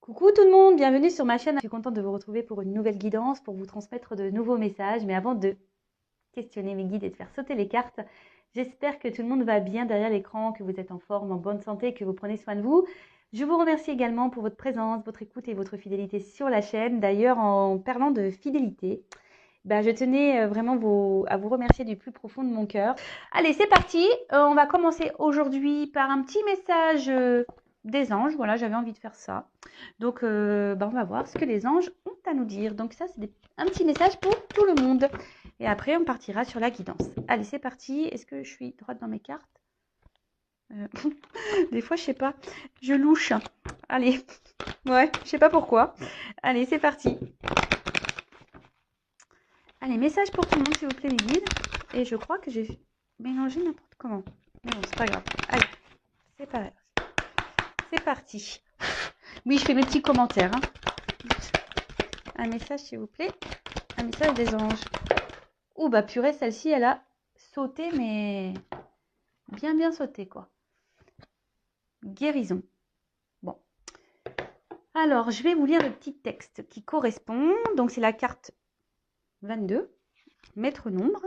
Coucou tout le monde, bienvenue sur ma chaîne. Je suis contente de vous retrouver pour une nouvelle guidance, pour vous transmettre de nouveaux messages. Mais avant de questionner mes guides et de faire sauter les cartes, j'espère que tout le monde va bien derrière l'écran, que vous êtes en forme, en bonne santé, que vous prenez soin de vous. Je vous remercie également pour votre présence, votre écoute et votre fidélité sur la chaîne. D'ailleurs, en parlant de fidélité, je tenais vraiment à vous remercier du plus profond de mon cœur. Allez, c'est parti. On va commencer aujourd'hui par un petit message des anges. Voilà, j'avais envie de faire ça. Donc, on va voir ce que les anges ont à nous dire. Donc ça, c'est un petit message pour tout le monde. Et après, on partira sur la guidance. Allez, c'est parti. Est-ce que je suis droite dans mes cartes Des fois, je sais pas. Je louche. Allez. Ouais, je sais pas pourquoi. Allez, c'est parti. Allez, message pour tout le monde, s'il vous plaît, mes guides. Et je crois que j'ai mélangé n'importe comment. Mais bon, c'est pas grave. Allez, c'est pas grave. C'est parti. Oui, je fais mes petits commentaires. Un message, s'il vous plaît. Un message des anges. Ouh, bah purée, celle-ci, elle a sauté, mais bien sauté, quoi. Guérison. Bon. Alors, je vais vous lire le petit texte qui correspond. Donc, c'est la carte 22, maître nombre.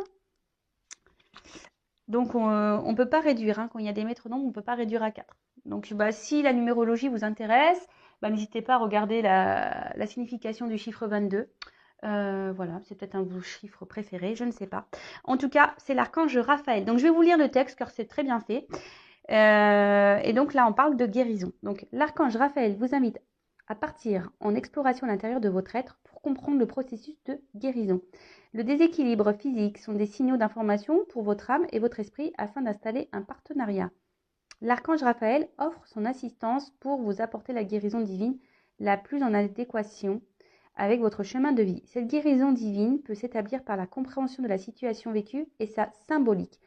Donc, on ne peut pas réduire. Quand il y a des maîtres nombres, on ne peut pas réduire à 4. Donc, si la numérologie vous intéresse, n'hésitez pas à regarder la signification du chiffre 22. Voilà, c'est peut-être un de vos chiffres préférés, je ne sais pas. En tout cas, c'est l'archange Raphaël. Donc, je vais vous lire le texte car c'est très bien fait. Et donc là, on parle de guérison. Donc, l'archange Raphaël vous invite à partir en exploration à l'intérieur de votre être pour comprendre le processus de guérison. Le déséquilibre physique sont des signaux d'information pour votre âme et votre esprit afin d'installer un partenariat. L'archange Raphaël offre son assistance pour vous apporter la guérison divine la plus en adéquation avec votre chemin de vie. Cette guérison divine peut s'établir par la compréhension de la situation vécue et sa symbolique.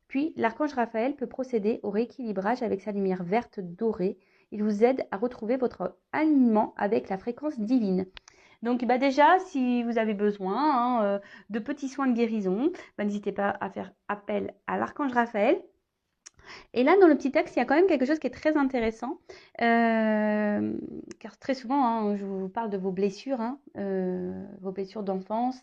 Puis, l'archange Raphaël peut procéder au rééquilibrage avec sa lumière verte dorée. Il vous aide à retrouver votre alignement avec la fréquence divine. Donc déjà, si vous avez besoin de petits soins de guérison, n'hésitez pas à faire appel à l'archange Raphaël. Et là, dans le petit texte, il y a quand même quelque chose qui est très intéressant, car très souvent, je vous parle de vos blessures d'enfance,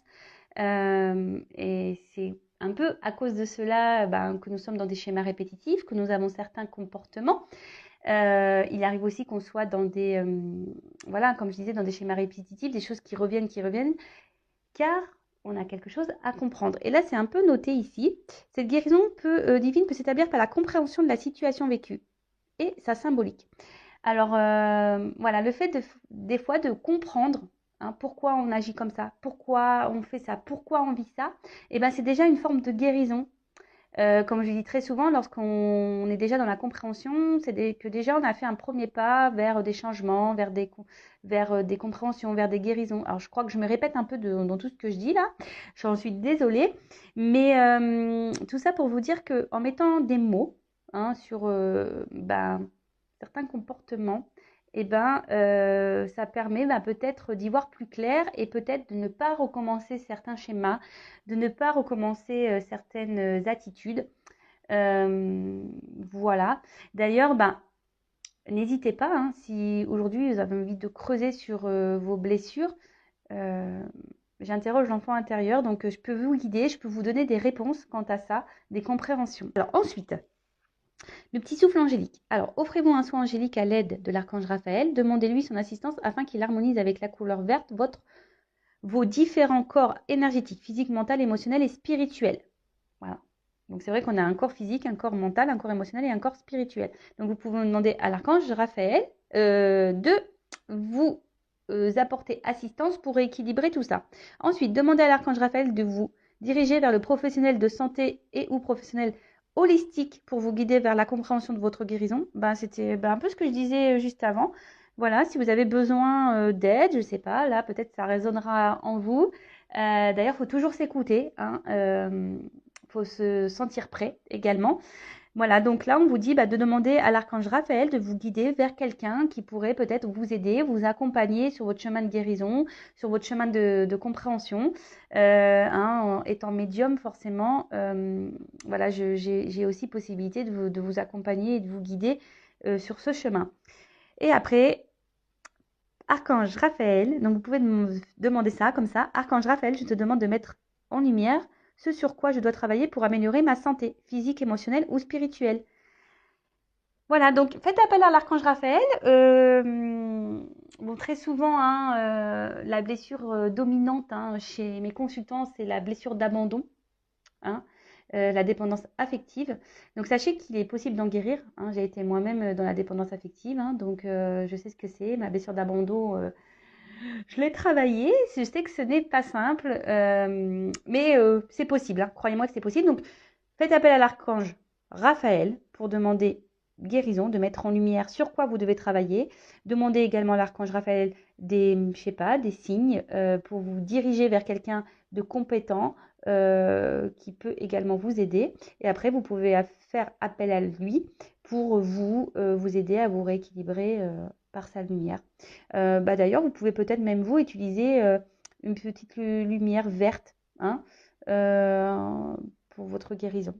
et c'est un peu à cause de cela que nous sommes dans des schémas répétitifs, que nous avons certains comportements. Il arrive aussi qu'on soit dans des, comme je disais, dans des schémas répétitifs, des choses qui reviennent, car on a quelque chose à comprendre. Et là, c'est un peu noté ici. Cette guérison divine peut s'établir par la compréhension de la situation vécue et sa symbolique. Alors, le fait des fois de comprendre pourquoi on agit comme ça, pourquoi on fait ça, pourquoi on vit ça, c'est déjà une forme de guérison. Comme je dis très souvent, lorsqu'on est déjà dans la compréhension, c'est que déjà on a fait un premier pas vers des changements, vers des compréhensions, vers des guérisons. Alors je crois que je me répète un peu dans tout ce que je dis là, j'en suis désolée, mais tout ça pour vous dire qu'en mettant des mots sur certains comportements, ça permet peut-être d'y voir plus clair et peut-être de ne pas recommencer certains schémas, de ne pas recommencer certaines attitudes. Voilà. D'ailleurs, n'hésitez pas, si aujourd'hui vous avez envie de creuser sur vos blessures, j'interroge l'enfant intérieur, donc je peux vous guider, je peux vous donner des réponses quant à ça, des compréhensions. Alors ensuite, le petit souffle angélique. Alors, offrez-vous un soin angélique à l'aide de l'archange Raphaël. Demandez-lui son assistance afin qu'il harmonise avec la couleur verte vos différents corps énergétiques, physique, mental, émotionnel et spirituel. Voilà. Donc, c'est vrai qu'on a un corps physique, un corps mental, un corps émotionnel et un corps spirituel. Donc, vous pouvez demander à l'archange Raphaël de vous apporter assistance pour rééquilibrer tout ça. Ensuite, demandez à l'archange Raphaël de vous diriger vers le professionnel de santé et ou professionnel holistique pour vous guider vers la compréhension de votre guérison. C'était un peu ce que je disais juste avant. Voilà, si vous avez besoin d'aide, je ne sais pas, là peut-être ça résonnera en vous. D'ailleurs, il faut toujours s'écouter, faut se sentir prêt également. Voilà, donc là, on vous dit de demander à l'archange Raphaël de vous guider vers quelqu'un qui pourrait peut-être vous aider, vous accompagner sur votre chemin de guérison, sur votre chemin de compréhension. En étant médium, forcément, j'ai aussi possibilité de vous accompagner et de vous guider sur ce chemin. Et après, Archange Raphaël, donc vous pouvez me demander ça comme ça. Archange Raphaël, je te demande de mettre en lumière ce sur quoi je dois travailler pour améliorer ma santé physique, émotionnelle ou spirituelle. Voilà, donc faites appel à l'archange Raphaël. Bon, très souvent, hein, la blessure dominante hein, chez mes consultants, c'est la blessure d'abandon, hein, la dépendance affective. Donc sachez qu'il est possible d'en guérir. Hein. J'ai été moi-même dans la dépendance affective, hein, donc je sais ce que c'est. Ma blessure d'abandon, je l'ai travaillée. Je sais que ce n'est pas simple, mais c'est possible. Hein. Croyez-moi que c'est possible. Donc faites appel à l'archange Raphaël pour demander guérison, de mettre en lumière sur quoi vous devez travailler. Demandez également à l'archange Raphaël je sais pas, des signes pour vous diriger vers quelqu'un de compétent qui peut également vous aider. Et après, vous pouvez faire appel à lui pour vous aider à vous rééquilibrer par sa lumière. D'ailleurs, vous pouvez peut-être même vous utiliser une petite lumière verte hein, pour votre guérison.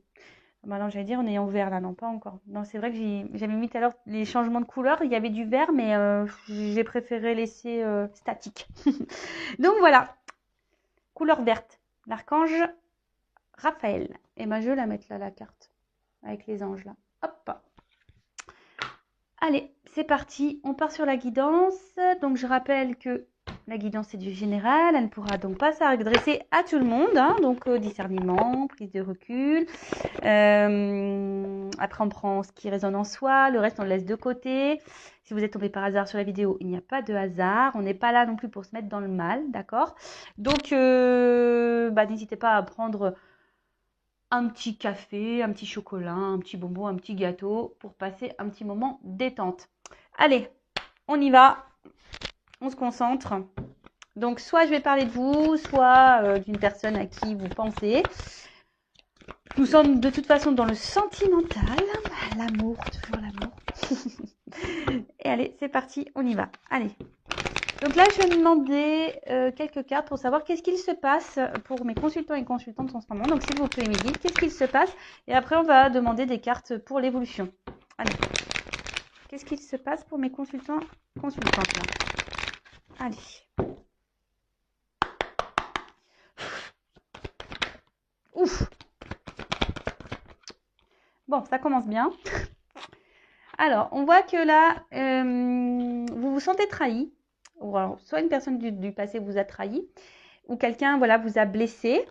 Maintenant, j'allais dire en ayant vert là, non, pas encore. Non, c'est vrai que j'avais mis tout à l'heure les changements de couleur. Il y avait du vert, mais j'ai préféré laisser statique. Donc voilà, couleur verte. L'archange Raphaël. Et ben, je vais la mettre là, la carte, avec les anges là. Hop. Allez, c'est parti. On part sur la guidance. Donc, je rappelle que la guidance est du général. Elle ne pourra donc pas s'adresser à tout le monde. Hein, donc, discernement, prise de recul. Après, on prend ce qui résonne en soi. Le reste, on le laisse de côté. Si vous êtes tombé par hasard sur la vidéo, il n'y a pas de hasard. On n'est pas là non plus pour se mettre dans le mal. D'accord? Donc, n'hésitez pas à prendre un petit café, un petit chocolat, un petit bonbon, un petit gâteau pour passer un petit moment détente. Allez, on y va. On se concentre. Donc, soit je vais parler de vous, soit d'une personne à qui vous pensez. Nous sommes de toute façon dans le sentimental. L'amour, toujours l'amour. Et allez, c'est parti, on y va. Allez. Donc là, je vais demander quelques cartes pour savoir qu'est-ce qu'il se passe pour mes consultants et consultantes en ce moment. Donc, s'il vous plaît, mes guides, qu'est-ce qu'il se passe? Et après, on va demander des cartes pour l'évolution. Allez. Qu'est-ce qu'il se passe pour mes consultants et consultantes là? Allez. Ouf. Bon, ça commence bien. Alors, on voit que là, vous vous sentez trahi. Ou alors, soit une personne du passé vous a trahi, ou quelqu'un voilà, vous a blessé,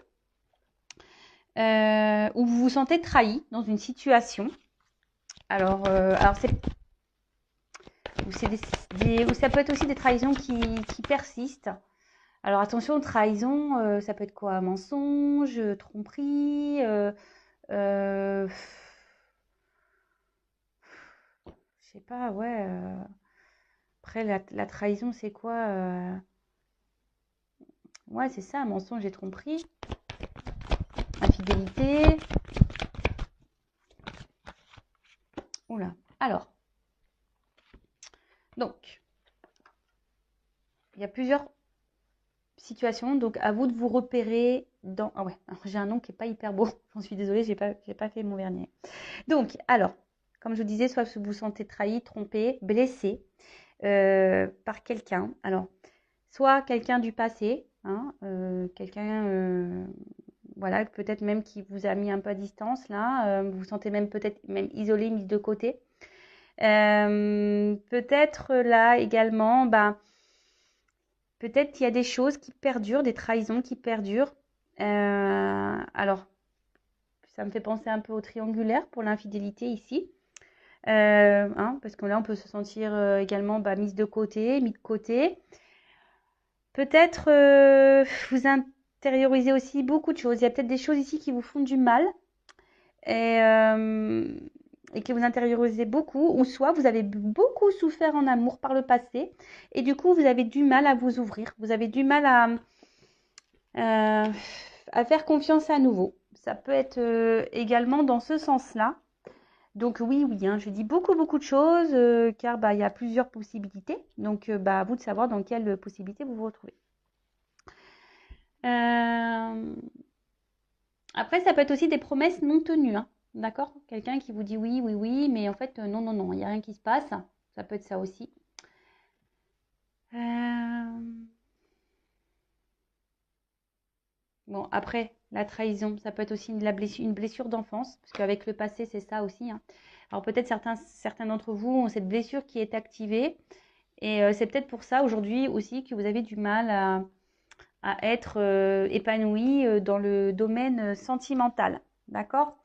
ou vous vous sentez trahi dans une situation. Alors ou ça peut être aussi des trahisons qui persistent. Alors attention, trahison, ça peut être quoi? Mensonge, tromperie, je sais pas, ouais. Après, la trahison, c'est quoi? Ouais, c'est ça, mensonge et tromperie. Infidélité. Oula. Alors. Donc. Il y a plusieurs situations. Donc, à vous de vous repérer dans... Ah ouais, j'ai un nom qui n'est pas hyper beau. J'en suis désolée, j'ai pas fait mon vernis. Donc, alors, comme je vous disais, soit vous vous sentez trahi, trompé, blessé par quelqu'un. Alors, soit quelqu'un du passé, hein, quelqu'un... voilà, peut-être même qui vous a mis un peu à distance, là. Vous vous sentez même peut-être même isolé, mis de côté. Peut-être là également, peut-être qu'il y a des choses qui perdurent, des trahisons qui perdurent. Alors, ça me fait penser un peu au triangulaire pour l'infidélité ici. Parce que là, on peut se sentir également mise de côté, mis de côté. Peut-être vous intériorisez aussi beaucoup de choses. Il y a peut-être des choses ici qui vous font du mal et que vous intériorisez beaucoup. Ou soit vous avez beaucoup souffert en amour par le passé et du coup, vous avez du mal à vous ouvrir. Vous avez du mal à faire confiance à nouveau. Ça peut être également dans ce sens-là. Donc oui, hein, je dis beaucoup de choses car il y a plusieurs possibilités. Donc à vous de savoir dans quelle possibilité vous vous retrouvez. Après, ça peut être aussi des promesses non tenues. Hein, d'accord? Quelqu'un qui vous dit oui, mais en fait non, il n'y a rien qui se passe. Ça peut être ça aussi. Bon, après, la trahison, ça peut être aussi une blessure d'enfance, parce qu'avec le passé, c'est ça aussi, hein. Alors peut-être certains d'entre vous ont cette blessure qui est activée, et c'est peut-être pour ça aujourd'hui aussi que vous avez du mal à être épanoui dans le domaine sentimental. D'accord?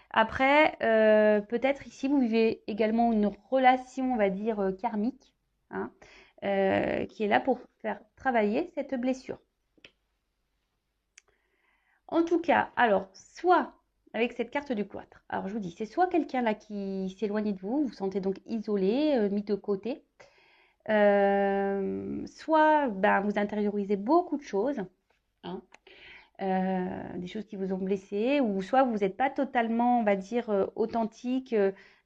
Après, peut-être ici, vous vivez également une relation, on va dire, karmique, hein, qui est là pour faire travailler cette blessure. En tout cas, alors, soit avec cette carte du cloître, alors je vous dis, c'est soit quelqu'un là qui s'éloigne de vous, vous vous sentez donc isolé, mis de côté, soit ben, vous intériorisez beaucoup de choses, hein, des choses qui vous ont blessé, ou soit vous n'êtes pas totalement, on va dire, authentique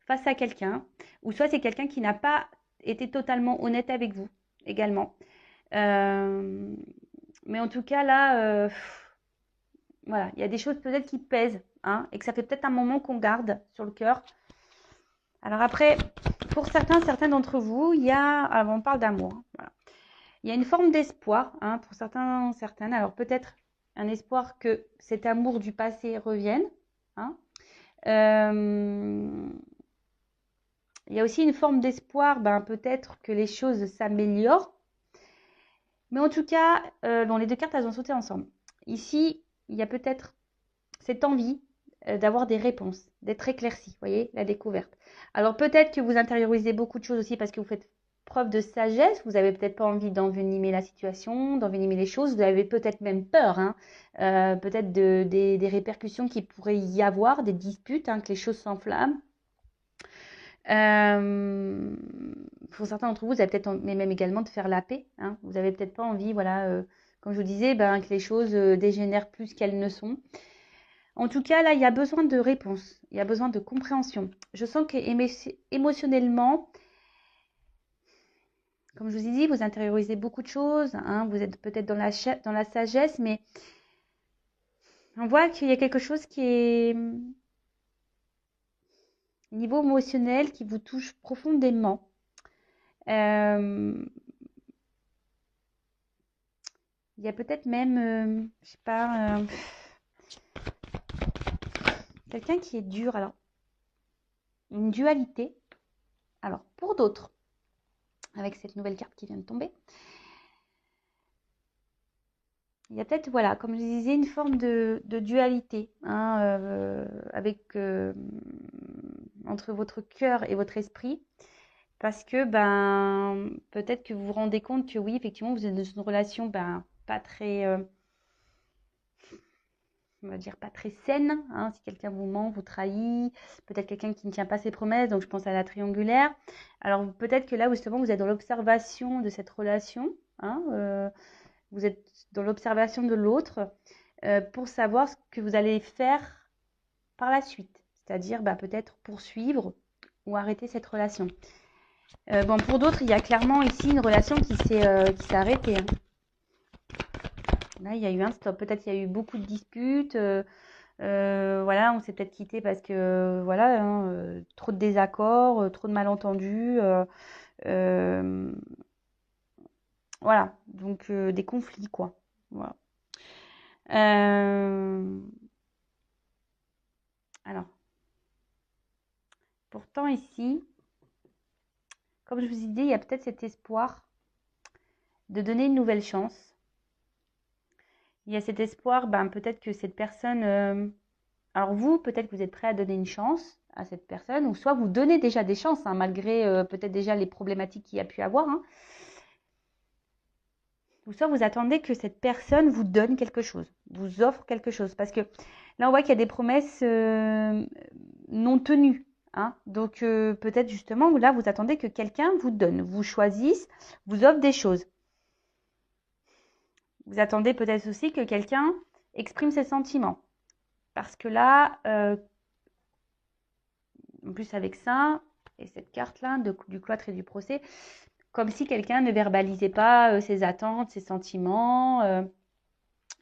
face à quelqu'un, ou soit c'est quelqu'un qui n'a pas été totalement honnête avec vous également. Mais en tout cas, là, voilà, il y a des choses peut-être qui pèsent, hein, et que ça fait peut-être un moment qu'on garde sur le cœur. Alors après, pour certains d'entre vous, il y a, alors on parle d'amour, hein, voilà. Il y a une forme d'espoir, hein, pour certaines. Alors peut-être un espoir que cet amour du passé revienne, hein. Il y a aussi une forme d'espoir, ben, peut-être que les choses s'améliorent. Mais en tout cas, dans les deux cartes, elles ont sauté ensemble. Ici, il y a peut-être cette envie d'avoir des réponses, d'être éclairci, vous voyez, la découverte. Alors peut-être que vous intériorisez beaucoup de choses aussi parce que vous faites preuve de sagesse, vous n'avez peut-être pas envie d'envenimer la situation, d'envenimer les choses, vous avez peut-être même peur, hein, peut-être des répercussions qui pourraient y avoir, des disputes, hein, que les choses s'enflamment. Pour certains d'entre vous, vous avez peut-être, mais même également de faire la paix, hein. Vous n'avez peut-être pas envie, voilà, comme je vous disais, ben, que les choses dégénèrent plus qu'elles ne sont. En tout cas, là, il y a besoin de réponse, il y a besoin de compréhension. Je sens que émotionnellement, comme je vous ai dit, vous intériorisez beaucoup de choses, hein, vous êtes peut-être dans la sagesse, mais on voit qu'il y a quelque chose qui est au niveau émotionnel qui vous touche profondément. Il y a peut-être même, je sais pas, quelqu'un qui est dur. Alors, une dualité. Alors, pour d'autres, avec cette nouvelle carte qui vient de tomber, il y a peut-être, voilà, comme je disais, une forme de dualité, hein, entre votre cœur et votre esprit. Parce que, ben, peut-être que vous vous rendez compte que oui, effectivement, vous êtes dans une relation, ben, pas très, on va dire, pas très saine, hein, si quelqu'un vous ment, vous trahit, peut-être quelqu'un qui ne tient pas ses promesses, donc je pense à la triangulaire. Alors, peut-être que là, justement, vous êtes dans l'observation de cette relation, hein, vous êtes dans l'observation de l'autre pour savoir ce que vous allez faire par la suite. C'est-à-dire, bah, peut-être poursuivre ou arrêter cette relation. Bon, pour d'autres, il y a clairement ici une relation qui s'est arrêtée, hein. Là, il y a eu un stop. Peut-être qu'il y a eu beaucoup de disputes. Voilà, on s'est peut-être quitté parce que, voilà, hein, trop de désaccords, trop de malentendus. Voilà, donc des conflits, quoi. Voilà. Alors, pourtant ici, comme je vous ai dit, il y a peut-être cet espoir de donner une nouvelle chance. Il y a cet espoir, ben, peut-être que cette personne... alors vous, peut-être que vous êtes prêt à donner une chance à cette personne, ou soit vous donnez déjà des chances, hein, malgré peut-être déjà les problématiques qu'il y a pu avoir, hein. Ou soit vous attendez que cette personne vous donne quelque chose, vous offre quelque chose. Parce que là, on voit qu'il y a des promesses non tenues, hein. Donc peut-être justement, là, vous attendez que quelqu'un vous donne, vous choisisse, vous offre des choses. Vous attendez peut-être aussi que quelqu'un exprime ses sentiments. Parce que là, en plus avec ça, et cette carte-là, du cloître et du procès, comme si quelqu'un ne verbalisait pas ses attentes, ses sentiments.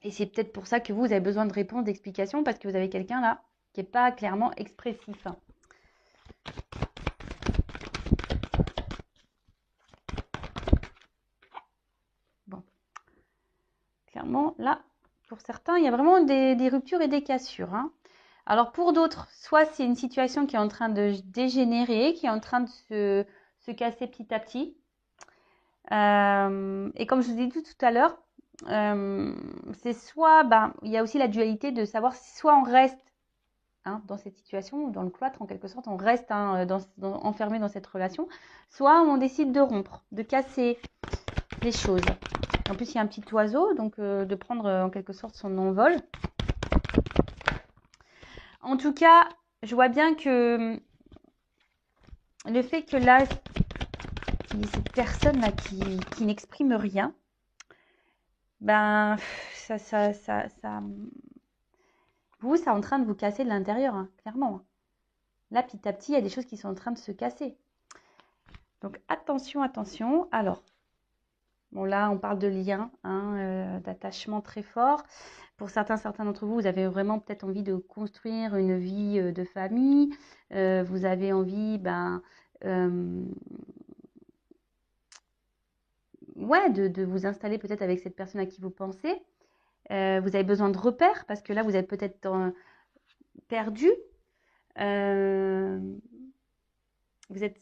Et c'est peut-être pour ça que vous avez besoin de réponses, d'explications, parce que vous avez quelqu'un là qui n'est pas clairement expressif. Bon. Clairement, là, Pour certains, il y a vraiment des ruptures et des cassures, hein. Alors pour d'autres, soit c'est une situation qui est en train de dégénérer, qui est en train de se casser petit à petit. Et comme je vous ai dit tout à l'heure, c'est soit, il y a aussi la dualité de savoir si soit on reste dans cette situation, dans le cloître en quelque sorte, on reste enfermé dans cette relation, soit on décide de rompre, de casser les choses. En plus, il y a un petit oiseau, donc de prendre en quelque sorte son envol. En tout cas, je vois bien que le fait que là, il y ait cette personne-là qui n'exprime rien, ça, vous, c'est en train de vous casser de l'intérieur, hein, clairement. Là, petit à petit, il y a des choses qui sont en train de se casser. Donc, attention, attention. Alors, bon, là, on parle de lien, d'attachement très fort. Pour certains d'entre vous, vous avez vraiment peut-être envie de construire une vie de famille. Vous avez envie, de vous installer peut-être avec cette personne à qui vous pensez. Vous avez besoin de repères parce que là, vous êtes peut-être perdu. Vous êtes...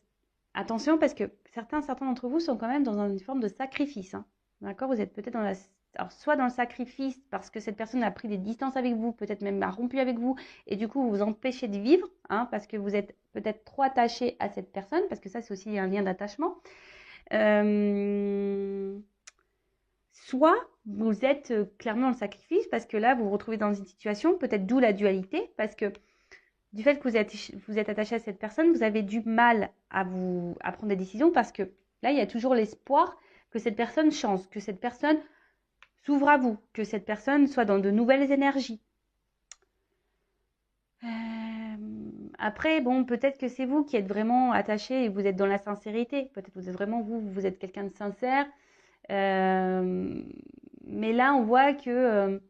Attention parce que certains d'entre vous sont quand même dans une forme de sacrifice. Hein. D'accord ? Vous êtes peut-être soit dans le sacrifice parce que cette personne a pris des distances avec vous, peut-être même a rompu avec vous, et du coup vous vous empêchez de vivre, parce que vous êtes peut-être trop attaché à cette personne, parce que ça c'est aussi un lien d'attachement. Soit vous êtes clairement dans le sacrifice parce que là vous vous retrouvez dans une situation, peut-être d'où la dualité, parce que du fait que vous êtes attaché à cette personne, vous avez du mal à prendre des décisions parce que là, il y a toujours l'espoir que cette personne change, que cette personne s'ouvre à vous, que cette personne soit dans de nouvelles énergies. Après, bon, peut-être que c'est vous qui êtes vraiment attaché et vous êtes dans la sincérité. Peut-être que vous êtes vraiment vous êtes quelqu'un de sincère. Mais là, on voit que...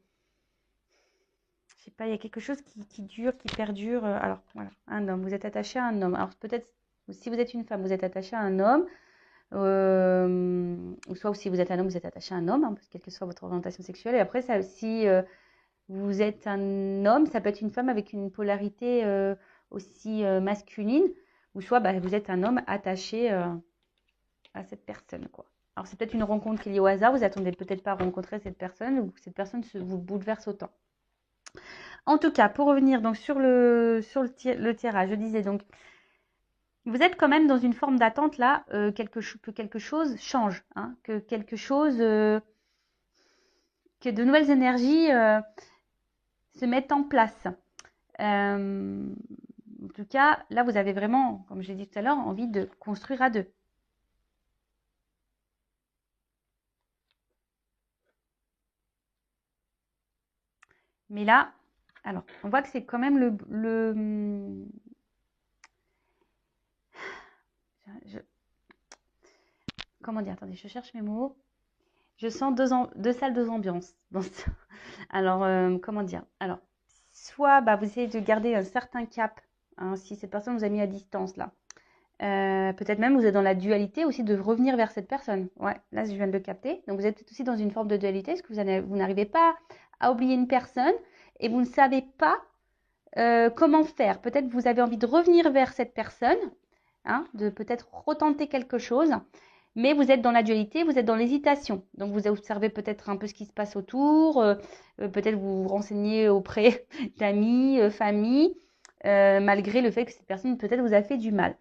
je sais pas, il y a quelque chose qui dure, qui perdure. Alors, voilà, un homme, vous êtes attaché à un homme. Alors, peut-être, si vous êtes une femme, vous êtes attaché à un homme. Ou soit si vous êtes un homme, vous êtes attaché à un homme, quelle que soit votre orientation sexuelle. Et après, ça aussi, vous êtes un homme, ça peut être une femme avec une polarité aussi masculine. Ou soit vous êtes un homme attaché à cette personne, quoi. Alors, c'est peut-être une rencontre qui est liée au hasard. Vous attendez peut-être pas à rencontrer cette personne ou cette personne vous bouleverse autant. En tout cas, pour revenir donc sur le tirage, je disais donc, vous êtes quand même dans une forme d'attente là, que quelque chose change, que quelque chose, que de nouvelles énergies se mettent en place. En tout cas, là, vous avez vraiment, comme j'ai dit tout à l'heure, envie de construire à deux. Mais là, alors, on voit que c'est quand même comment dire, attendez, je cherche mes mots. Je sens deux salles, deux ambiances. Alors, comment dire? Alors, soit vous essayez de garder un certain cap, si cette personne vous a mis à distance là. Peut-être même vous êtes dans la dualité aussi de revenir vers cette personne. Ouais, là je viens de le capter. Donc vous êtes aussi dans une forme de dualité, parce que vous n'arrivez pas à oublier une personne et vous ne savez pas comment faire. Peut-être vous avez envie de revenir vers cette personne, de peut-être retenter quelque chose, mais vous êtes dans la dualité, vous êtes dans l'hésitation. Donc vous observez peut-être un peu ce qui se passe autour, peut-être vous vous renseignez auprès d'amis, famille, malgré le fait que cette personne peut-être vous a fait du mal.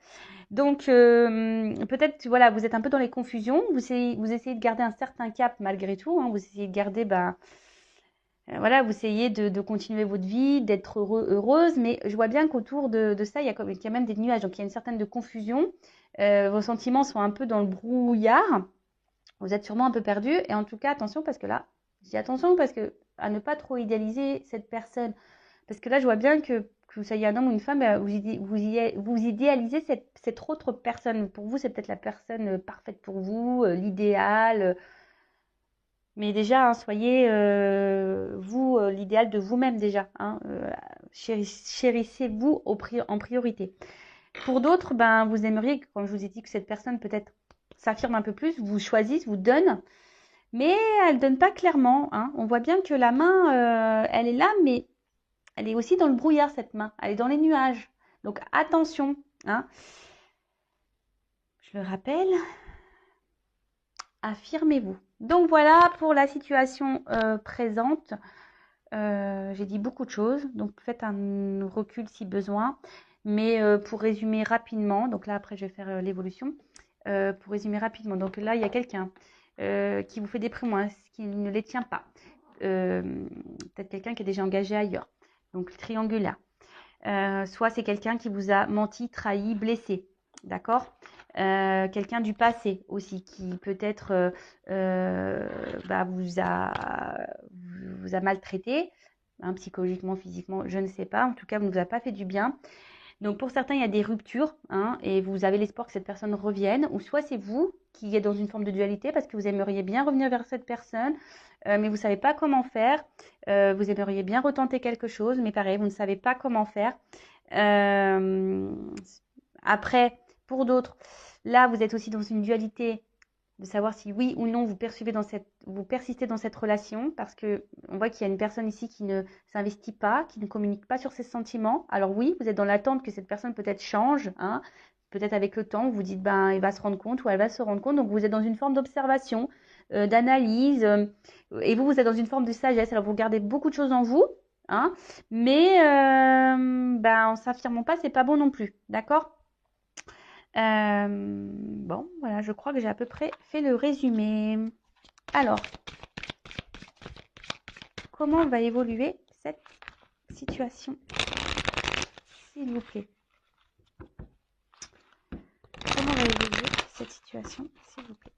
Donc, peut-être, voilà, vous êtes un peu dans les confusions. Vous essayez de garder un certain cap malgré tout. Vous essayez de garder, voilà, vous essayez de continuer votre vie, d'être heureuse. Mais je vois bien qu'autour de ça, il y a même des nuages. Donc, il y a une certaine de confusion. Vos sentiments sont un peu dans le brouillard. Vous êtes sûrement un peu perdu. Et en tout cas, attention, parce que là, je dis attention parce que à ne pas trop idéaliser cette personne. Parce que là, je vois bien que vous soyez un homme ou une femme, vous idéalisez cette autre personne. Pour vous, c'est peut-être la personne parfaite pour vous, l'idéal. Mais déjà, soyez vous l'idéal de vous-même déjà. Chérissez-vous en priorité. Pour d'autres, vous aimeriez, comme je vous ai dit, que cette personne peut-être s'affirme un peu plus, vous choisisse, vous donne. mais elle donne pas clairement, hein. On voit bien que la main, elle est là, mais elle est aussi dans le brouillard, cette main. Elle est dans les nuages. Donc attention, hein. Je le rappelle, affirmez-vous. Donc voilà pour la situation présente. J'ai dit beaucoup de choses, donc faites un recul si besoin. Mais pour résumer rapidement, donc là après je vais faire l'évolution. Pour résumer rapidement, donc là il y a quelqu'un qui vous fait des promesses, qui ne les tient pas. Peut-être quelqu'un qui est déjà engagé ailleurs. Donc triangulaire. Soit c'est quelqu'un qui vous a menti, trahi, blessé. D'accord. Quelqu'un du passé aussi qui peut-être vous a maltraité, hein, psychologiquement, physiquement, je ne sais pas. En tout cas, vous ne vous a pas fait du bien. Donc pour certains, il y a des ruptures, hein, et vous avez l'espoir que cette personne revienne, ou soit c'est vous qui êtes dans une forme de dualité parce que vous aimeriez bien revenir vers cette personne, mais vous ne savez pas comment faire. Vous aimeriez bien retenter quelque chose, mais pareil, vous ne savez pas comment faire. Après, pour d'autres, là, vous êtes aussi dans une dualité de savoir si oui ou non vous persistez dans cette relation, parce que on voit qu'il y a une personne ici qui ne s'investit pas, qui ne communique pas sur ses sentiments. Alors oui, vous êtes dans l'attente que cette personne peut-être change, hein, peut-être avec le temps, vous dites il va se rendre compte ou elle va se rendre compte. Donc vous êtes dans une forme d'observation, d'analyse, et vous êtes dans une forme de sagesse. Alors vous gardez beaucoup de choses en vous, hein, mais en s'affirmant pas, c'est pas bon non plus, d'accord? Bon, voilà, je crois que j'ai à peu près fait le résumé. Alors, comment va évoluer cette situation, s'il vous plaît? Comment va évoluer cette situation, s'il vous plaît?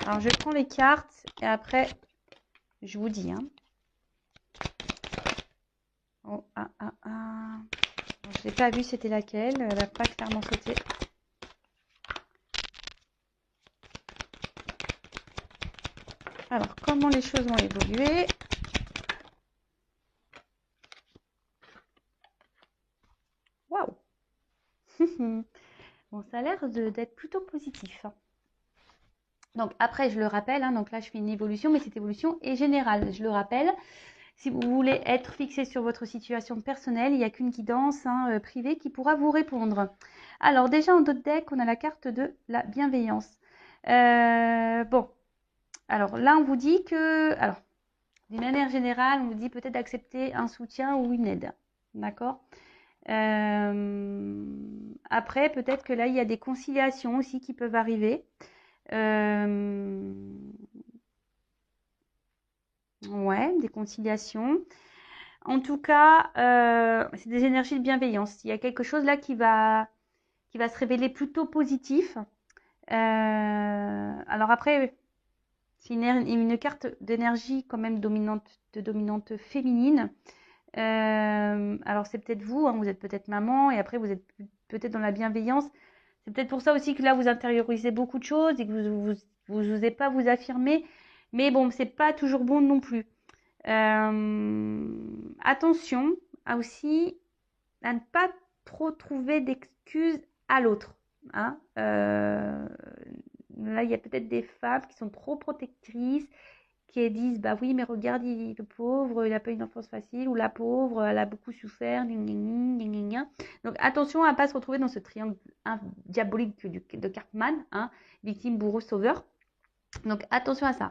Alors, je prends les cartes et après, je vous dis. Hein. Oh, je ne l'ai pas vue, c'était laquelle? Elle n'a pas clairement sauté. Alors, comment les choses vont évoluer? Waouh! Bon, ça a l'air d'être plutôt positif. Hein. Donc après, je le rappelle, hein, donc là je fais une évolution, mais cette évolution est générale. Je le rappelle, si vous voulez être fixé sur votre situation personnelle, il n'y a qu'une guidance privée qui pourra vous répondre. Alors déjà en d'autres deck, on a la carte de la bienveillance. Bon, alors là on vous dit que, alors d'une manière générale, on vous dit peut-être d'accepter un soutien ou une aide. D'accord. Après, peut-être que là, il y a des conciliations aussi qui peuvent arriver. Ouais, des conciliations. En tout cas, c'est des énergies de bienveillance. Il y a quelque chose là qui va se révéler plutôt positif. Alors après, c'est une carte d'énergie quand même dominante féminine. Alors c'est peut-être vous, hein, vous êtes peut-être maman et après vous êtes peut-être dans la bienveillance. C'est peut-être pour ça aussi que là vous intériorisez beaucoup de choses et que vous osez pas vous affirmer. Mais bon, c'est pas toujours bon non plus. Attention aussi à ne pas trop trouver d'excuses à l'autre. Hein. Là, il y a peut-être des femmes qui sont trop protectrices, qui disent bah oui, mais regarde, le pauvre, il n'a pas une enfance facile, ou la pauvre, elle a beaucoup souffert. Donc attention à ne pas se retrouver dans ce triangle diabolique de Cartman, hein, victime, bourreau, sauveur. Donc attention à ça.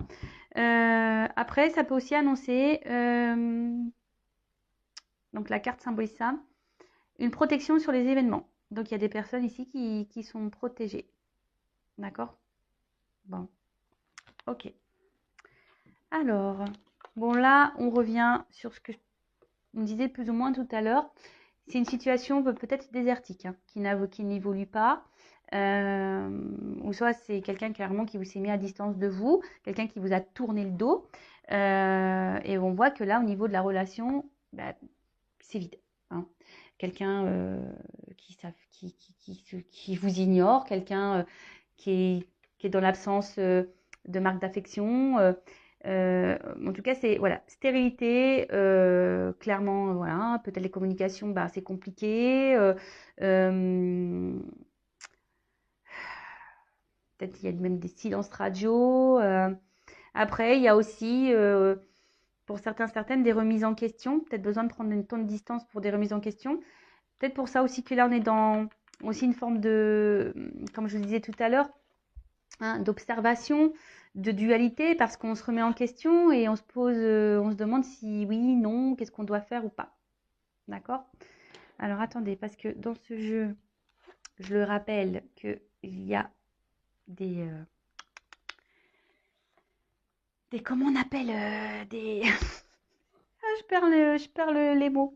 Après, ça peut aussi annoncer, donc la carte symbolise ça, une protection sur les événements. Donc il y a des personnes ici qui sont protégées. D'accord? Bon. Ok. Alors, bon là, on revient sur ce que on disait plus ou moins tout à l'heure. C'est une situation peut-être désertique, hein, qui n'évolue pas. Ou soit c'est quelqu'un clairement qui vous s'est mis à distance de vous, quelqu'un qui vous a tourné le dos. Et on voit que là, au niveau de la relation, c'est vide. Hein. quelqu'un qui vous ignore, quelqu'un qui est dans l'absence de marque d'affection. En tout cas, c'est voilà, stérilité, clairement, voilà, peut-être les communications, bah, c'est compliqué. Peut-être il y a même des silences radio. Après, il y a aussi, pour certains, certaines, des remises en question. Peut-être besoin de prendre une tonne de distance pour des remises en question. Peut-être pour ça aussi que là, on est dans aussi une forme de, comme je le disais tout à l'heure, hein, d'observation, de dualité, parce qu'on se remet en question et on se pose, on se demande si oui, non, qu'est-ce qu'on doit faire ou pas. D'accord? Alors attendez, parce que dans ce jeu, je le rappelle qu'il y a des, comment on appelle, des, ah, je perds les mots,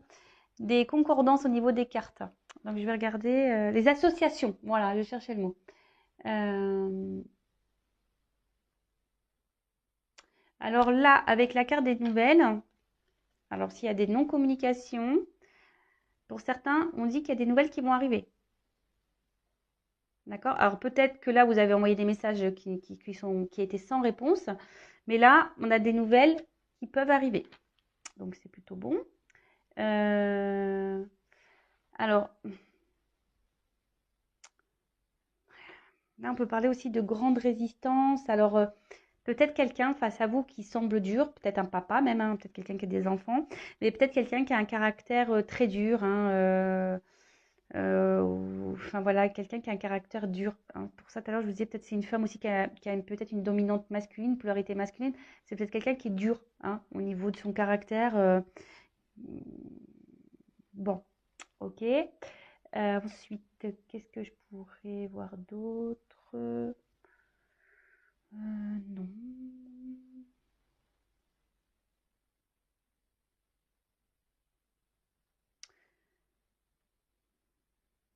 des concordances au niveau des cartes. Donc je vais regarder les associations. Voilà, je cherchais le mot. Alors là, avec la carte des nouvelles, alors s'il y a des non-communications, pour certains, on dit qu'il y a des nouvelles qui vont arriver. D'accord? Alors peut-être que là, vous avez envoyé des messages qui étaient sans réponse, mais là, on a des nouvelles qui peuvent arriver. Donc c'est plutôt bon. Alors, là, on peut parler aussi de grande résistance. Alors, peut-être quelqu'un face à vous qui semble dur, peut-être un papa même, hein, peut-être quelqu'un qui a des enfants, mais peut-être quelqu'un qui a un caractère très dur, hein, enfin voilà, quelqu'un qui a un caractère dur, hein. Pour ça, tout à l'heure, je vous disais, peut-être c'est une femme aussi qui a peut-être une dominante masculine, une polarité masculine. C'est peut-être quelqu'un qui est dur, hein, au niveau de son caractère. Bon, ok. Ensuite, qu'est-ce que je pourrais voir d'autre? Non.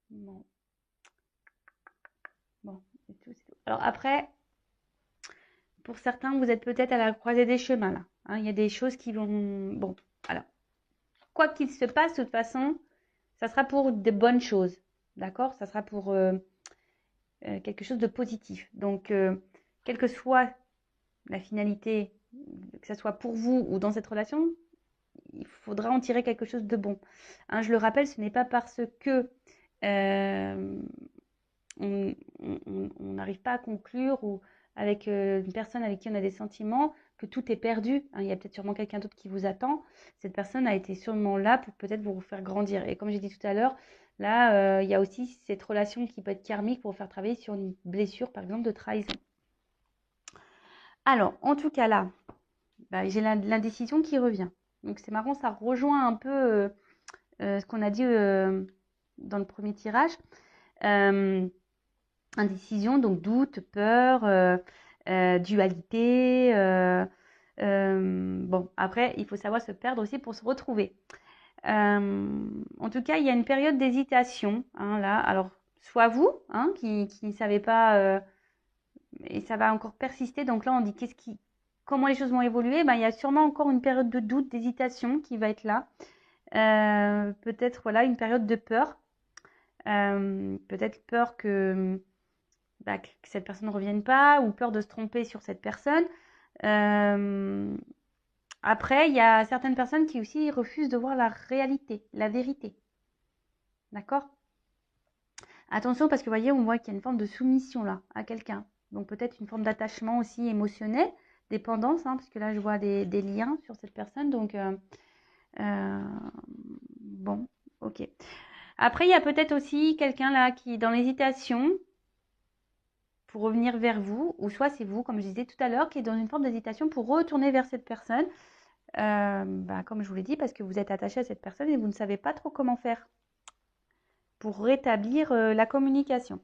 Bon. Bon, c'est tout, c'est tout. Alors après, pour certains, vous êtes peut-être à la croisée des chemins là, hein. Il y a des choses qui vont. Bon, alors, quoi qu'il se passe, de toute façon, ça sera pour de bonnes choses. D'accord? Ça sera pour quelque chose de positif. Donc, quelle que soit la finalité, que ce soit pour vous ou dans cette relation, il faudra en tirer quelque chose de bon. Hein, je le rappelle, ce n'est pas parce que euh, on n'arrive pas à conclure ou avec une personne avec qui on a des sentiments que tout est perdu, hein. Il y a peut-être sûrement quelqu'un d'autre qui vous attend. Cette personne a été sûrement là pour peut-être vous faire grandir. Et comme j'ai dit tout à l'heure, là, il y a aussi cette relation qui peut être karmique pour vous faire travailler sur une blessure, par exemple, de trahison. Alors, en tout cas là, bah, j'ai l'indécision qui revient. Donc c'est marrant, ça rejoint un peu ce qu'on a dit dans le premier tirage. Indécision, donc doute, peur, dualité. Bon, après, il faut savoir se perdre aussi pour se retrouver. En tout cas, il y a une période d'hésitation, hein, là. Alors, soit vous, hein, qui ne savez pas, et ça va encore persister. Donc là, on dit comment les choses vont évoluer. Ben, il y a sûrement encore une période de doute, d'hésitation qui va être là. Peut-être voilà une période de peur. Peut-être peur que cette personne ne revienne pas ou peur de se tromper sur cette personne. Après, il y a certaines personnes qui aussi refusent de voir la réalité, la vérité. D'accord? Attention parce que vous voyez, on voit qu'il y a une forme de soumission là à quelqu'un. Donc peut-être une forme d'attachement aussi émotionnel, dépendance, hein, parce que là je vois des liens sur cette personne. Donc bon, ok. Après, il y a peut-être aussi quelqu'un là qui est dans l'hésitation pour revenir vers vous, ou soit c'est vous, comme je disais tout à l'heure, qui est dans une forme d'hésitation pour retourner vers cette personne, comme je vous l'ai dit, parce que vous êtes attaché à cette personne et vous ne savez pas trop comment faire pour rétablir la communication.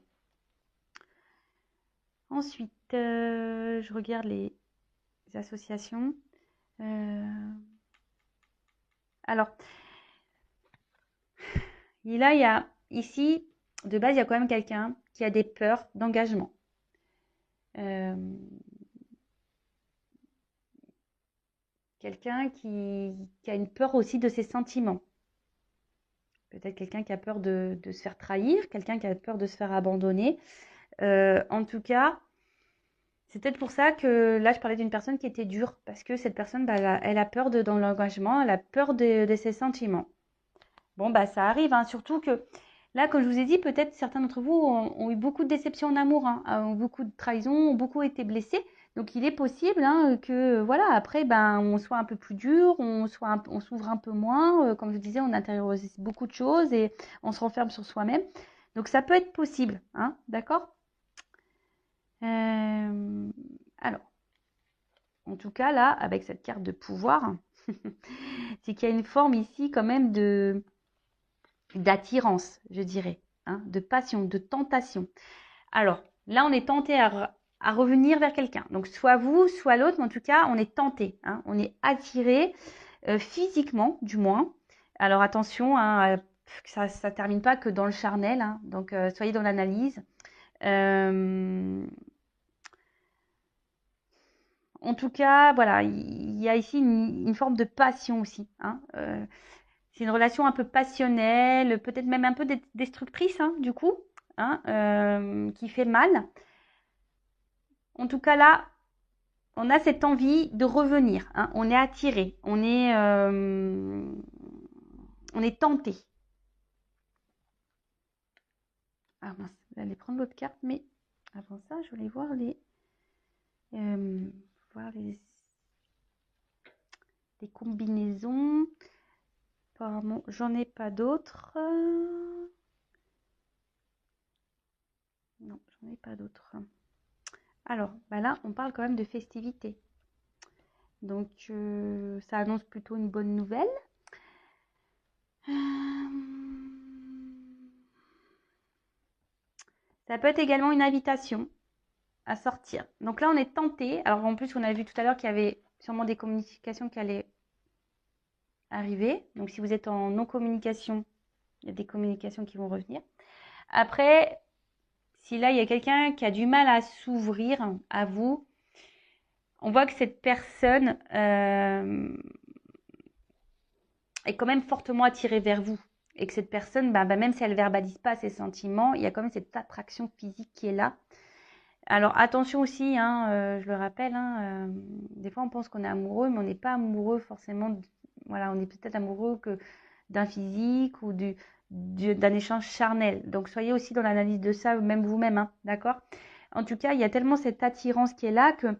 Ensuite, je regarde les associations. Alors, là, il y a ici, de base, il y a quand même quelqu'un qui a des peurs d'engagement. Quelqu'un qui a une peur aussi de ses sentiments. peut-être quelqu'un qui a peur de se faire trahir, quelqu'un qui a peur de se faire abandonner. En tout cas, c'est peut-être pour ça que là, je parlais d'une personne qui était dure, parce que cette personne, bah, elle a peur dans l'engagement, elle a peur de ses sentiments. Bon, bah, ça arrive, hein, surtout que là, comme je vous ai dit, peut-être certains d'entre vous ont eu beaucoup de déceptions en amour, hein, ont beaucoup de trahisons, ont beaucoup été blessés. Donc, il est possible hein, que, voilà, après, ben, on soit un peu plus dur, on s'ouvre un peu moins. Comme je disais, on intériorise beaucoup de choses et on se renferme sur soi-même. Donc, ça peut être possible, hein, d'accord? Alors, en tout cas, là, avec cette carte de pouvoir, c'est qu'il y a une forme ici quand même d'attirance, je dirais, hein, de passion, de tentation. Alors, là, on est tenté à revenir vers quelqu'un. Donc, soit vous, soit l'autre, mais en tout cas, on est tenté, hein, on est attiré physiquement, du moins. Alors, attention, hein, que ça ne termine pas que dans le charnel, hein, donc soyez dans l'analyse. En tout cas, voilà, il y a ici une forme de passion aussi, hein. C'est une relation un peu passionnelle, peut-être même un peu destructrice, hein, du coup, hein, qui fait mal. En tout cas, là, on a cette envie de revenir, hein. On est attiré, on est tenté. Ah mince, vous allez prendre l'autre carte, mais avant ça, je voulais voir euh, les combinaisons. Apparemment, j'en ai pas d'autres. Non, j'en ai pas d'autres. Alors, bah là, on parle quand même de festivités. Donc, ça annonce plutôt une bonne nouvelle. Ça peut être également une invitation à sortir. Donc là, on est tenté. Alors, en plus, on a vu tout à l'heure qu'il y avait sûrement des communications qui allaient arriver. Donc, si vous êtes en non-communication, il y a des communications qui vont revenir. Après, si là, il y a quelqu'un qui a du mal à s'ouvrir à vous, on voit que cette personne est quand même fortement attirée vers vous. Et que cette personne, même si elle ne verbalise pas ses sentiments, il y a quand même cette attraction physique qui est là. Alors attention aussi, hein, je le rappelle, hein, des fois on pense qu'on est amoureux, mais on n'est pas amoureux forcément. Voilà, on est peut-être amoureux que d'un physique ou d'un échange charnel. Donc soyez aussi dans l'analyse de ça, même vous-même, hein, d'accord? En tout cas, il y a tellement cette attirance qui est là que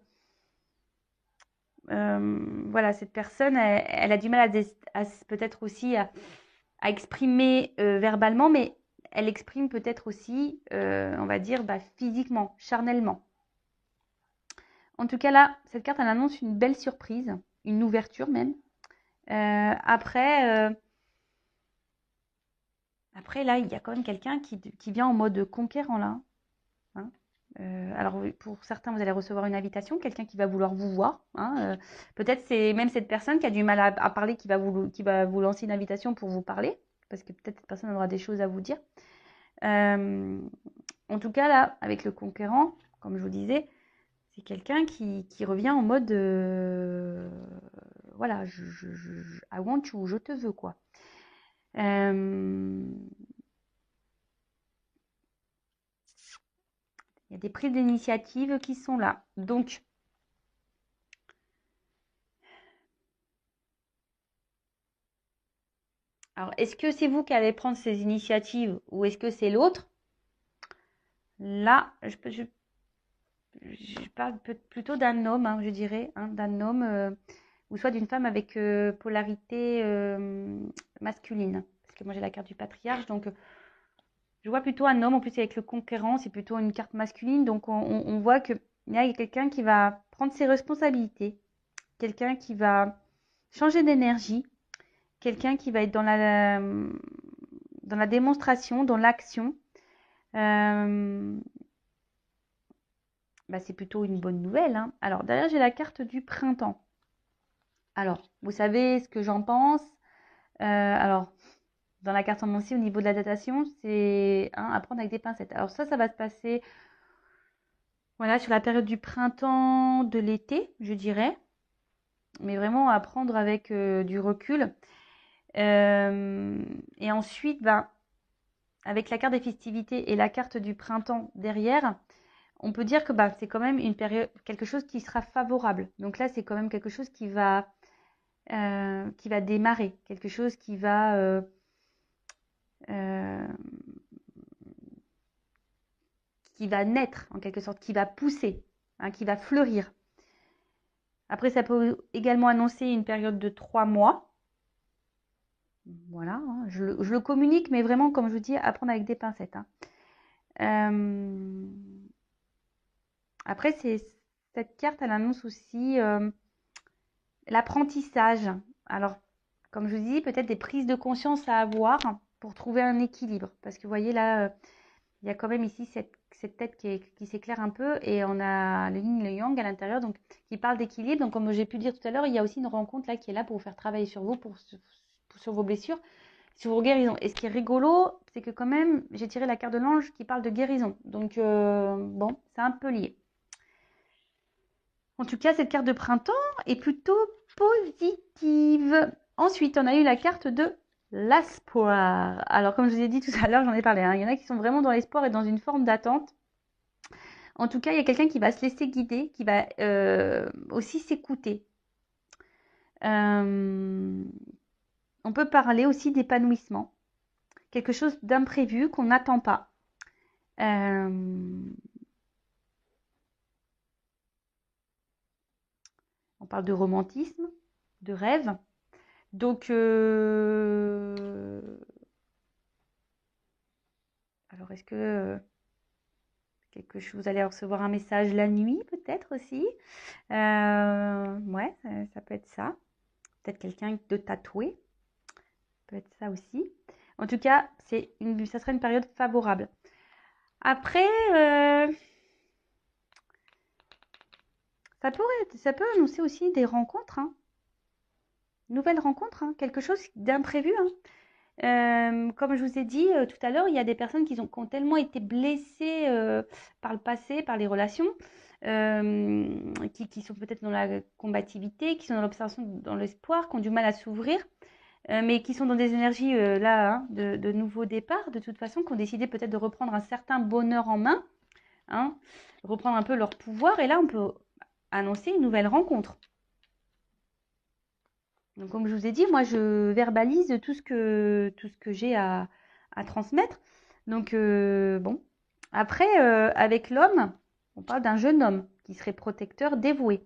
voilà, cette personne, elle a du mal peut-être aussi à exprimer verbalement, mais elle exprime peut-être aussi, on va dire, physiquement, charnellement. En tout cas, là, cette carte, elle annonce une belle surprise, une ouverture même. Après, là, il y a quand même quelqu'un qui vient en mode conquérant, là. Hein. Alors, pour certains, vous allez recevoir une invitation, quelqu'un qui va vouloir vous voir. Hein. Peut-être c'est même cette personne qui a du mal à parler qui va vous lancer une invitation pour vous parler, parce que peut-être cette personne aura des choses à vous dire. En tout cas, là, avec le conquérant, comme je vous disais, c'est quelqu'un qui revient en mode voilà, I want you, je te veux, quoi. Il y a des prises d'initiative qui sont là. Donc, alors, est-ce que c'est vous qui allez prendre ces initiatives ou est-ce que c'est l'autre? Là, je parle plutôt d'un homme, hein, je dirais, hein, d'un homme ou soit d'une femme avec polarité masculine. Parce que moi, j'ai la carte du patriarche, donc je vois plutôt un homme. En plus, avec le conquérant, c'est plutôt une carte masculine. Donc, on voit qu'il y a quelqu'un qui va prendre ses responsabilités, quelqu'un qui va changer d'énergie, quelqu'un qui va être dans la démonstration, dans l'action. C'est plutôt une bonne nouvelle. Hein. Alors, derrière, j'ai la carte du printemps. Alors, vous savez ce que j'en pense. Alors, dans la carte aussi, au niveau de la datation, c'est à prendre avec des pincettes. Alors ça va se passer voilà, sur la période du printemps, de l'été, je dirais. Mais vraiment à prendre avec du recul. Et ensuite, ben, avec la carte des festivités et la carte du printemps derrière, on peut dire que bah, c'est quand même une période, quelque chose qui sera favorable. Donc là, c'est quand même quelque chose qui va démarrer, quelque chose qui va naître en quelque sorte, qui va pousser, hein, qui va fleurir. Après, ça peut également annoncer une période de 3 mois. Voilà, hein, je le communique, mais vraiment, comme je vous dis, à prendre avec des pincettes. Hein. Après, cette carte, elle annonce aussi l'apprentissage. Alors, comme je vous dis, peut-être des prises de conscience à avoir pour trouver un équilibre. Parce que vous voyez là, il y a quand même ici cette tête qui s'éclaire un peu et on a le yin et le yang à l'intérieur, donc qui parle d'équilibre. Donc, comme j'ai pu dire tout à l'heure, il y a aussi une rencontre là qui est là pour vous faire travailler sur vous, sur vos blessures, sur vos guérisons. Et ce qui est rigolo, c'est que quand même, j'ai tiré la carte de l'ange qui parle de guérison. Donc, bon, c'est un peu lié. En tout cas, cette carte de printemps est plutôt positive. Ensuite, on a eu la carte de l'espoir. Alors, comme je vous ai dit tout à l'heure, j'en ai parlé. Hein, il y en a qui sont vraiment dans l'espoir et dans une forme d'attente. En tout cas, il y a quelqu'un qui va se laisser guider, qui va aussi s'écouter. On peut parler aussi d'épanouissement. Quelque chose d'imprévu qu'on n'attend pas. On parle de romantisme, de rêve. Donc, alors est-ce que quelque chose, vous allez recevoir un message la nuit peut-être aussi. Ouais, ça peut être ça. Peut-être quelqu'un de tatoué. Ça peut être ça aussi. En tout cas, ça serait une période favorable. Après, ça peut annoncer aussi des rencontres. Hein. Nouvelles rencontres, hein. Quelque chose d'imprévu. Hein. Comme je vous ai dit tout à l'heure, il y a des personnes qui ont tellement été blessées par le passé, par les relations, qui sont peut-être dans la combativité, qui sont dans l'observation, dans l'espoir, qui ont du mal à s'ouvrir, mais qui sont dans des énergies là, hein, de nouveau départ, de toute façon, qui ont décidé peut-être de reprendre un certain bonheur en main, hein, reprendre un peu leur pouvoir, et là, on peut annoncer une nouvelle rencontre. Donc, comme je vous ai dit, moi, je verbalise tout ce que j'ai à transmettre. Donc, bon. Après, avec l'homme, on parle d'un jeune homme qui serait protecteur, dévoué.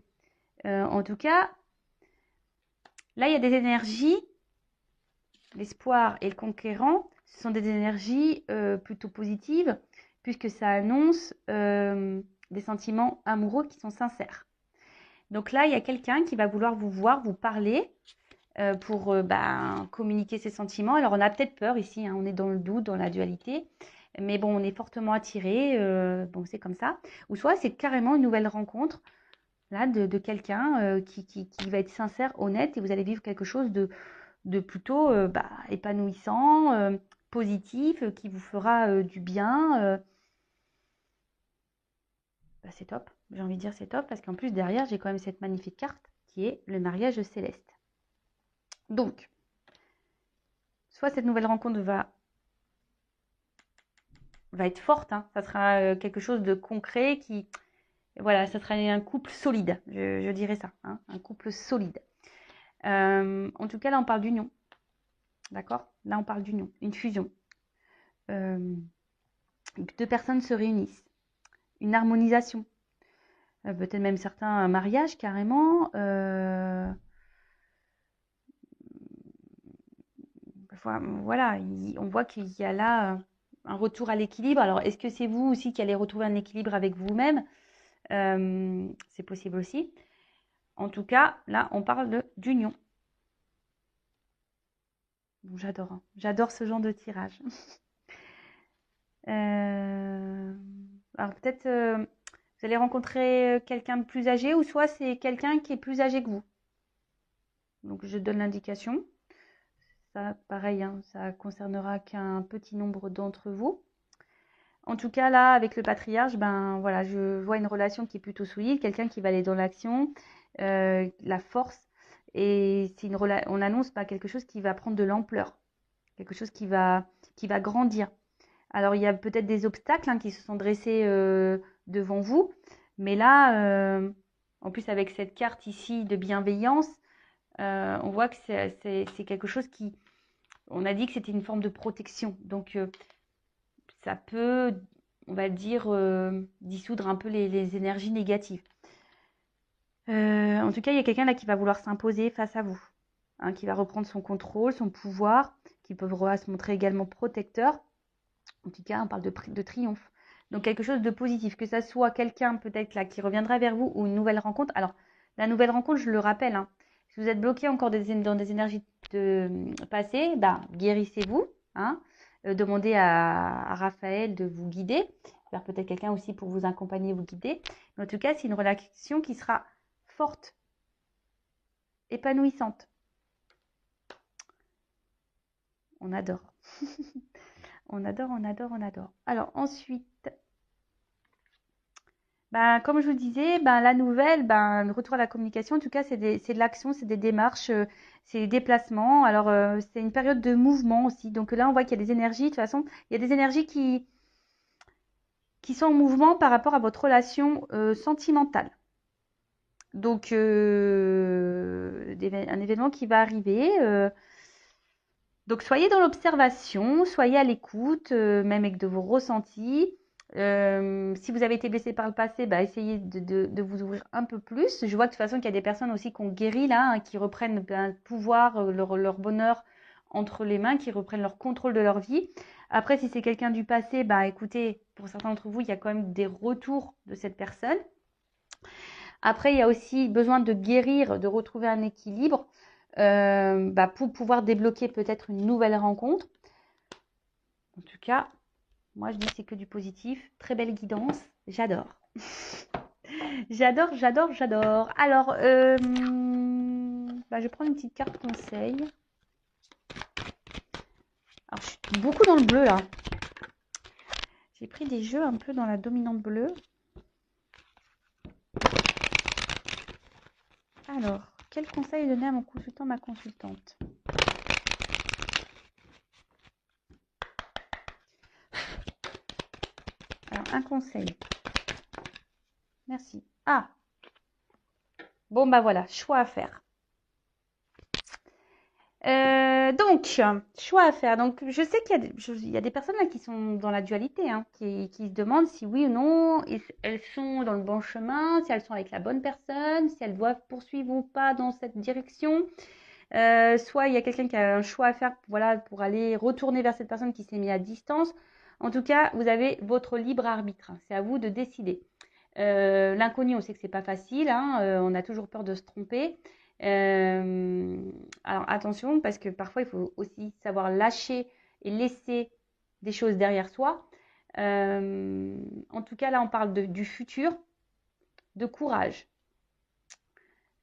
En tout cas, là, il y a des énergies, l'espoir et le conquérant, ce sont des énergies plutôt positives, puisque ça annonce des sentiments amoureux qui sont sincères. Donc là, il y a quelqu'un qui va vouloir vous voir, vous parler, pour communiquer ses sentiments. Alors, on a peut-être peur ici, hein, on est dans le doute, dans la dualité, mais bon, on est fortement attiré, bon, c'est comme ça. Ou soit, c'est carrément une nouvelle rencontre là, de quelqu'un qui va être sincère, honnête, et vous allez vivre quelque chose de plutôt épanouissant, positif, qui vous fera du bien. C'est top, j'ai envie de dire c'est top, parce qu'en plus, derrière, j'ai quand même cette magnifique carte qui est le mariage céleste. Donc, soit cette nouvelle rencontre va être forte, hein. Ça sera quelque chose de concret voilà, ça sera un couple solide, je dirais ça, hein, un couple solide. En tout cas, là, on parle d'union, d'accord? Là, on parle d'union, une fusion. Deux personnes se réunissent, une harmonisation, peut-être même certains mariages carrément. Voilà, on voit qu'il y a là un retour à l'équilibre. Alors, est-ce que c'est vous aussi qui allez retrouver un équilibre avec vous-même? C'est possible aussi. En tout cas, là, on parle d'union. Bon, j'adore. Hein. J'adore ce genre de tirage. Alors, peut-être, vous allez rencontrer quelqu'un de plus âgé ou soit c'est quelqu'un qui est plus âgé que vous. Donc, je donne l'indication. Ça, pareil, hein, ça concernera qu'un petit nombre d'entre vous. En tout cas, là, avec le patriarche, voilà, je vois une relation qui est plutôt solide, quelqu'un qui va aller dans l'action, la force, Et on annonce quelque chose qui va prendre de l'ampleur, quelque chose qui va grandir. Alors, il y a peut-être des obstacles qui se sont dressés devant vous, mais là, en plus avec cette carte ici de bienveillance, on voit que c'est quelque chose qui, on a dit que c'était une forme de protection. Donc, ça peut, on va dire, dissoudre un peu les énergies négatives. En tout cas, il y a quelqu'un là qui va vouloir s'imposer face à vous, qui va reprendre son contrôle, son pouvoir, qui peut se montrer également protecteur. En tout cas, on parle de triomphe. Donc, quelque chose de positif, que ça soit quelqu'un peut-être là qui reviendra vers vous ou une nouvelle rencontre. Alors, la nouvelle rencontre, je le rappelle, si vous êtes bloqué encore dans des énergies passées, guérissez-vous. Demandez à Raphaël de vous guider, vers peut-être quelqu'un aussi pour vous accompagner, vous guider. Mais en tout cas, c'est une relation qui sera forte, épanouissante. On adore. On adore, on adore, on adore. Alors ensuite, comme je vous disais, la nouvelle, le retour à la communication, en tout cas, c'est de l'action, c'est des démarches, c'est des déplacements. Alors, c'est une période de mouvement aussi. Donc là, on voit qu'il y a des énergies. De toute façon, il y a des énergies qui sont en mouvement par rapport à votre relation sentimentale. Donc, un événement qui va arriver. Donc, soyez dans l'observation, soyez à l'écoute, même avec de vos ressentis. Si vous avez été blessé par le passé, essayez de vous ouvrir un peu plus. Je vois de toute façon qu'il y a des personnes aussi qui ont guéri là, qui reprennent le pouvoir, leur bonheur entre les mains, qui reprennent leur contrôle de leur vie. Après, si c'est quelqu'un du passé, écoutez, pour certains d'entre vous, il y a quand même des retours de cette personne. Après, il y a aussi besoin de guérir, de retrouver un équilibre pour pouvoir débloquer peut-être une nouvelle rencontre. En tout cas, moi, je dis c'est que du positif. Très belle guidance. J'adore. J'adore, j'adore, j'adore. Alors, je vais prendre une petite carte conseil. Alors, je suis beaucoup dans le bleu, là. J'ai pris des jeux un peu dans la dominante bleue. Alors, quel conseil donner à mon consultant, ma consultante? Alors, un conseil. Merci. Ah! Bon, voilà, choix à faire. Donc, choix à faire. Donc, je sais qu'il y a des personnes là qui sont dans la dualité, qui se demandent si oui ou non elles sont dans le bon chemin, si elles sont avec la bonne personne, si elles doivent poursuivre ou pas dans cette direction. Soit il y a quelqu'un qui a un choix à faire, pour aller retourner vers cette personne qui s'est mise à distance. En tout cas, vous avez votre libre arbitre. C'est à vous de décider. L'inconnu, on sait que c'est pas facile. On a toujours peur de se tromper. Alors attention, parce que parfois il faut aussi savoir lâcher et laisser des choses derrière soi. En tout cas, là, on parle du futur, de courage.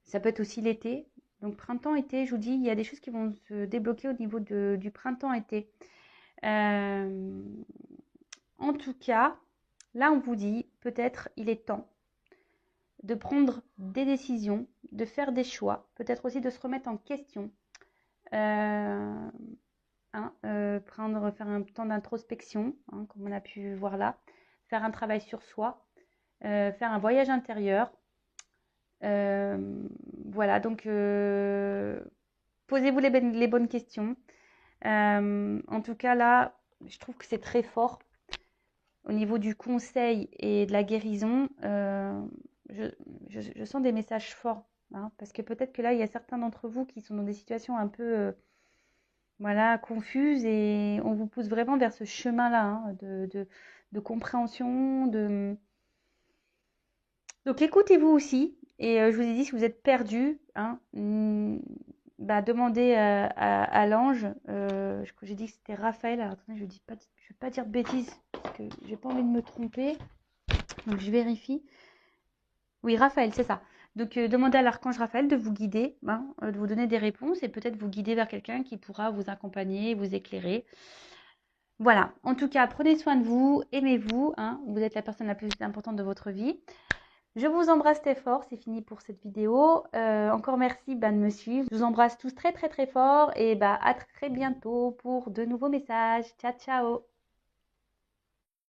Ça peut être aussi l'été. Donc printemps-été, je vous dis, il y a des choses qui vont se débloquer au niveau du printemps-été. En tout cas, là, on vous dit, peut-être il est temps de prendre des décisions, de faire des choix, peut-être aussi de se remettre en question. Faire un temps d'introspection, comme on a pu voir là, faire un travail sur soi, faire un voyage intérieur. Voilà, donc posez-vous les bonnes questions. En tout cas, là, je trouve que c'est très fort. Au niveau du conseil et de la guérison, je sens des messages forts. Parce que peut-être que là, il y a certains d'entre vous qui sont dans des situations un peu confuses et on vous pousse vraiment vers ce chemin-là de compréhension. Donc écoutez-vous aussi. Et je vous ai dit, si vous êtes perdu, demandez à l'ange. J'ai dit que c'était Raphaël. Alors attendez, je ne vais pas dire de bêtises parce que j'ai pas envie de me tromper. Donc je vérifie. Oui, Raphaël, c'est ça. Donc demandez à l'archange Raphaël de vous guider, de vous donner des réponses et peut-être vous guider vers quelqu'un qui pourra vous accompagner, vous éclairer. Voilà. En tout cas, prenez soin de vous, aimez-vous. Vous êtes la personne la plus importante de votre vie. Je vous embrasse très fort, c'est fini pour cette vidéo. Encore merci de me suivre. Je vous embrasse tous très très très fort et à très bientôt pour de nouveaux messages. Ciao ciao.